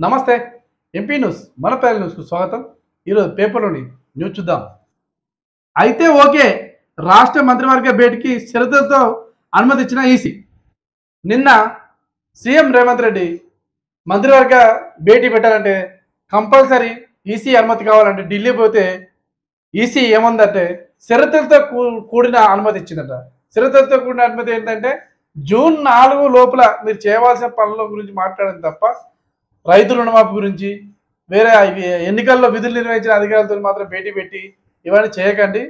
నమస్తే. MP news మన panel న్యూస్కు స్వాగతం. ఈరోజు పేపర్లోని న్యూస్ చూద్దాం. అయితే ఓకే, రాష్ట్ర మంత్రివర్గ భేటీకి షరతులతో అనుమతి ఇచ్చిన ఈసీ. నిన్న సీఎం రేవంత్ రెడ్డి మంత్రివర్గ భేటీ పెట్టాలంటే కంపల్సరీ ఈసీ అనుమతి కావాలంటే ఢిల్లీ పోతే ఈసీ ఏమందంటే షరతులతో కూడిన అనుమతి ఇచ్చిందట. షరతులతో కూడిన అనుమతి ఏంటంటే జూన్ 4 లోపల మీరు చేయవలసిన పనుల గురించి మాట్లాడడం తప్ప రైతు రుణమాఫీ గురించి వేరే ఎన్నికల్లో విధులు నిర్వహించిన అధికారులతో మాత్రం భేటీ పెట్టి ఇవన్నీ చేయకండి.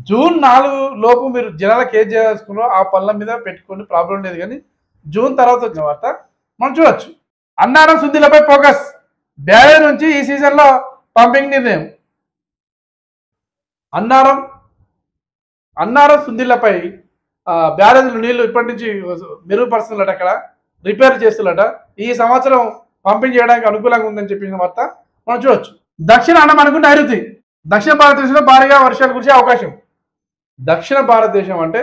జూన్ 4 లోపు మీరు జనాలకు ఏం చేయాల్సుకున్నారో ఆ పనుల మీద పెట్టుకోండి, ప్రాబ్లం లేదు. కానీ జూన్ తర్వాత వచ్చిన వార్త మనం చూడొచ్చు. అన్నారం శుద్ధిలపై ఫోకస్, బ్యారేజ్ నుంచి ఈ సీజన్లో పంపింగ్ నిర్ణయం. అన్నారం శుద్ధిలపై బ్యారేజ్లు నీళ్లు ఇప్పటి నుంచి మెరుగుపరుస్తున్నట, అక్కడ రిపేర్ చేస్తున్నట. ఈ సంవత్సరం పంపింగ్ చేయడానికి అనుకూలంగా ఉందని చెప్పిన వార్త మనం చూడొచ్చు. దక్షిణ అండమాన్కు నైరుతి, దక్షిణ భారతదేశంలో భారీగా వర్షాలు కురిసే అవకాశం. దక్షిణ భారతదేశం అంటే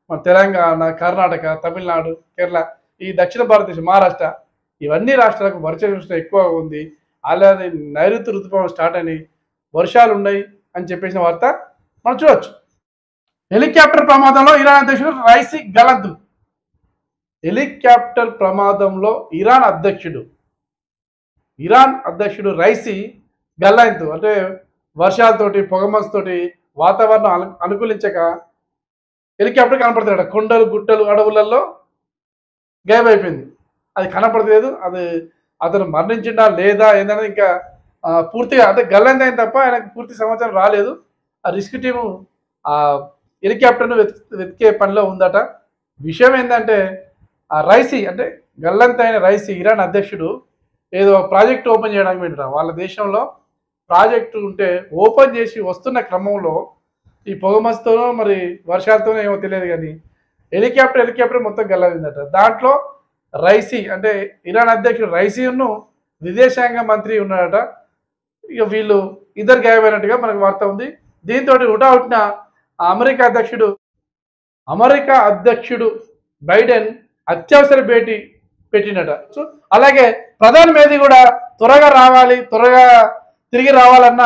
మన తెలంగాణ, కర్ణాటక, తమిళనాడు, కేరళ, ఈ దక్షిణ భారతదేశం, మహారాష్ట్ర, ఇవన్నీ రాష్ట్రాలకు వర్షం ఎక్కువగా ఉంది. అలానే నైరుతి ఋతుపవనం స్టార్ట్ అని వర్షాలు ఉన్నాయి అని చెప్పేసిన వార్త మనం చూడొచ్చు. హెలికాప్టర్ ప్రమాదంలో ఇరాన్ అధ్యక్షుడు రైసీ గల్లంతు. హెలికాప్టర్ ప్రమాదంలో ఇరాన్ అధ్యక్షుడు రైసీ గల్లంతు. అంటే వర్షాలతోటి పొగమంచుతోటి వాతావరణం అనుకూలించక హెలికాప్టర్ కనపడుతున్నాడు. కొండలు గుట్టలు అడవులలో గాయమైపోయింది. అది కనపడలేదు. అది అతను మరణించిండా లేదా ఏంటనేది ఇంకా పూర్తిగా అంటే గల్లంత అయిన తప్ప ఆయనకు పూర్తి సమాచారం రాలేదు. ఆ రిస్క్ టీము ఆ హెలికాప్టర్ను వెతికే పనిలో ఉందట. విషయం ఏంటంటే ఆ రైసీ అంటే గల్లంత అయిన రైసీ ఇరాన్ అధ్యక్షుడు ఏదో ప్రాజెక్ట్ ఓపెన్ చేయడానికి పెట్టారు. వాళ్ళ దేశంలో ప్రాజెక్టు ఉంటే ఓపెన్ చేసి వస్తున్న క్రమంలో ఈ పొగమస్తోనో మరి వర్షాలతోనో ఏమో తెలియదు కానీ హెలికాప్టర్ మొత్తం గల్లందట. దాంట్లో రైసీ అంటే ఇరాన్ అధ్యక్షుడు రైసీను విదేశాంగ మంత్రి ఉన్నాడట. ఇక వీళ్ళు ఇద్దరు గాయమైనట్టుగా మనకు వార్త ఉంది. దీంతో హుటాహుటిన అమెరికా అధ్యక్షుడు బైడెన్ అత్యవసర భేటీ పెట్టినట. సో అలాగే ప్రధాని మోదీ కూడా త్వరగా తిరిగి రావాలన్న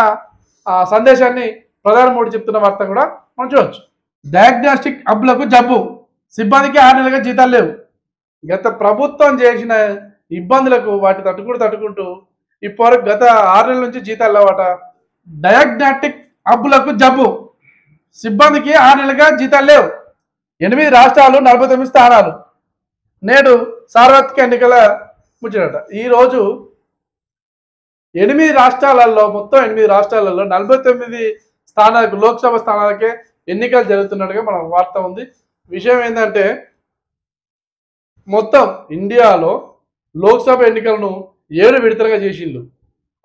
సందేశాన్ని ప్రధాని మోడీ చెప్తున్న వార్త కూడా మనం చూడవచ్చు. డయాగ్నోస్టిక్ హబ్లకు జబ్బు, సిబ్బందికి 6 నెలలుగా జీతాలు లేవు. గత ప్రభుత్వం చేసిన ఇబ్బందులకు వాటి తట్టుకుంటూ ఇప్పుడు గత 6 నెలల నుంచి జీతాలు లేవట. డయాగ్నోస్టిక్ హబ్లకు జబ్బు, సిబ్బందికి 6 నెలలుగా జీతాలు లేవు. 8 రాష్ట్రాలు 49 స్థానాలు. నేడు సార్వత్రిక ఎన్నికల ముచ్చట. ఈరోజు 8 రాష్ట్రాలలో 49 స్థానాలకు, లోక్సభ స్థానాలకే ఎన్నికలు జరుగుతున్నట్టుగా మన వార్త ఉంది. విషయం ఏంటంటే మొత్తం ఇండియాలో లోక్సభ ఎన్నికలను 7 విడతలుగా చేసిండ్రు.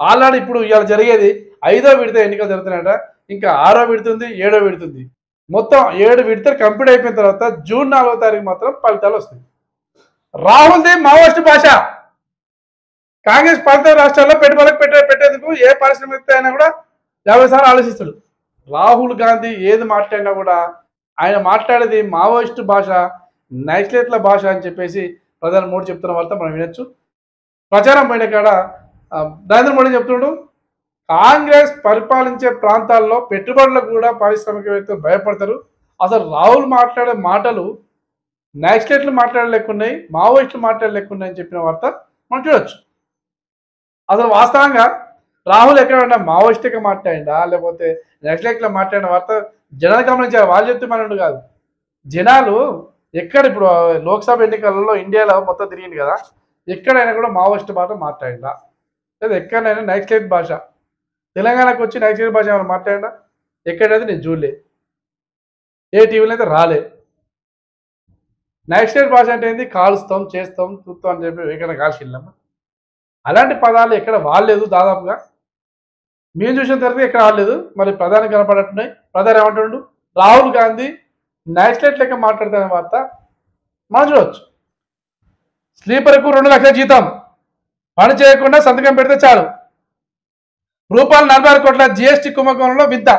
ఆల్రెడీ ఇప్పుడు ఇవాళ జరిగేది 5వ విడత ఎన్నికలు జరుగుతున్నాయట. ఇంకా 6వ విడత ఉంది, 7వ విడత ఉంది. మొత్తం 7 విడతలు కంప్లీట్ అయిపోయిన తర్వాత జూన్ 4వ తారీఖు మాత్రం ఫలితాలు వస్తాయి. రాహుల్ది మావోయిస్టు భాష. కాంగ్రెస్ పాలిత రాష్ట్రాల్లో పెట్టుబడులకు పెట్టేందుకు ఏ పారిశ్రామికవేత్త అయినా కూడా 50 సార్లు ఆలోచిస్తాడు. రాహుల్ గాంధీ ఏది మాట్లాడినా కూడా ఆయన మాట్లాడేది మావోయిస్టు భాష, నక్సలైట్ల భాష అని చెప్పేసి ప్రధాని మోడీ చెప్తున్న వార్త మనం వినొచ్చు. ప్రచారం పోయిన కాడ నరేంద్ర మోడీ చెప్తున్నాడు, కాంగ్రెస్ పరిపాలించే ప్రాంతాల్లో పెట్టుబడులకు కూడా పారిశ్రామికవేత్తలు భయపడతారు. అసలు రాహుల్ మాట్లాడే మాటలు నక్సలైట్లు మాట్లాడలేకున్నాయి, మావోయిస్టులు మాట్లాడలేకున్నాయి అని చెప్పిన వార్త మనం చూడొచ్చు. అసలు వాస్తవంగా రాహుల్ ఎక్కడన్నా మావోయిస్టుగా మాట్లాడిందా లేకపోతే నక్సలైట్లో మాట్లాడిన వార్త జనాలు గమనించారు. వాళ్ళు చెప్తే మనడు కాదు. జనాలు ఎక్కడ ఇప్పుడు లోక్సభ ఎన్నికలలో ఇండియాలో మొత్తం తిరిగింది కదా, ఎక్కడైనా కూడా మావోయిస్టు భాష మాట్లాడిందా లేదా ఎక్కడైనా నక్సలైట్ భాష, తెలంగాణకు వచ్చి నక్సలైట్ భాష ఏమైనా మాట్లాడిందా? ఎక్కడైతే నేను చూడలే, ఏ టీవీలో అయితే రాలే. నక్సలైట్ భాష అంటే ఏంది? కాలుస్తాం, చేస్తాం, చూస్తాం అని చెప్పి ఎక్కడ కాల్చిల్లామా? అలాంటి పదాలు ఎక్కడ వాడలేదు. దాదాపుగా మేము చూసిన తర్వాత ఎక్కడ వాడలేదు. మరి ప్రధాని కనపడట్టున్నాయి. ప్రధాని ఏమంటుండు, రాహుల్ గాంధీ నక్సలైట్ లెక్క మాట్లాడుతున్న వార్త మనం చూడవచ్చు. స్లీపర్కు 2 లక్షల జీతం, పని చేయకుండా సంతకం పెడితే చాలు. ₹46 కోట్ల జీఎస్టీ కుంభకోణంలో వింత.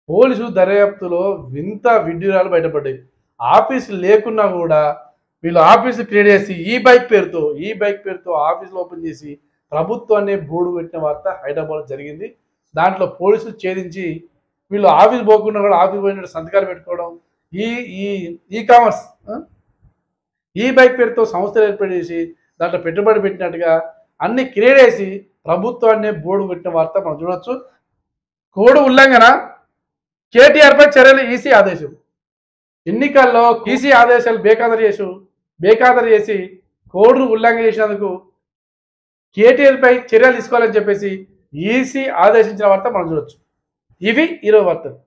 పోలీసు దర్యాప్తులో వింత విడ్డూరాలు బయటపడ్డాయి. ఆఫీసు లేకున్నా కూడా వీళ్ళు ఆఫీసు క్రియేట్ చేసి ఈ బైక్ పేరుతో ఆఫీసులు ఓపెన్ చేసి ప్రభుత్వాన్ని బోర్డు పెట్టిన వార్త హైదరాబాద్ జరిగింది. దాంట్లో పోలీసులు ఛేదించి వీళ్ళు ఆఫీస్ పోకుండా కూడా ఆఫీస్ పోయినట్టు సంతకాలు పెట్టుకోవడం, ఈ ఈ ఈ కామర్స్ ఈ బైక్ పేరుతో సంస్థలు ఏర్పాటు చేసి దాంట్లో పెట్టుబడి పెట్టినట్టుగా అన్ని క్రియేట్ చేసి ప్రభుత్వాన్ని బోర్డు పెట్టిన వార్త మనం చూడొచ్చు. కోడ్ ఉల్లంఘన, కేటీఆర్ పై చర్యలు ఈసీ ఆదేశం. ఎన్నికల్లో ఈసీ ఆదేశాలు బేఖాతరు చేసి కోడ్ను ఉల్లంఘన చేసినందుకు కేటీఆర్ పై చర్యలు తీసుకోవాలని చెప్పేసి ఈసీ ఆదేశించిన వార్త మనం చూడొచ్చు. ఇవి ఈరోజు వార్తలు.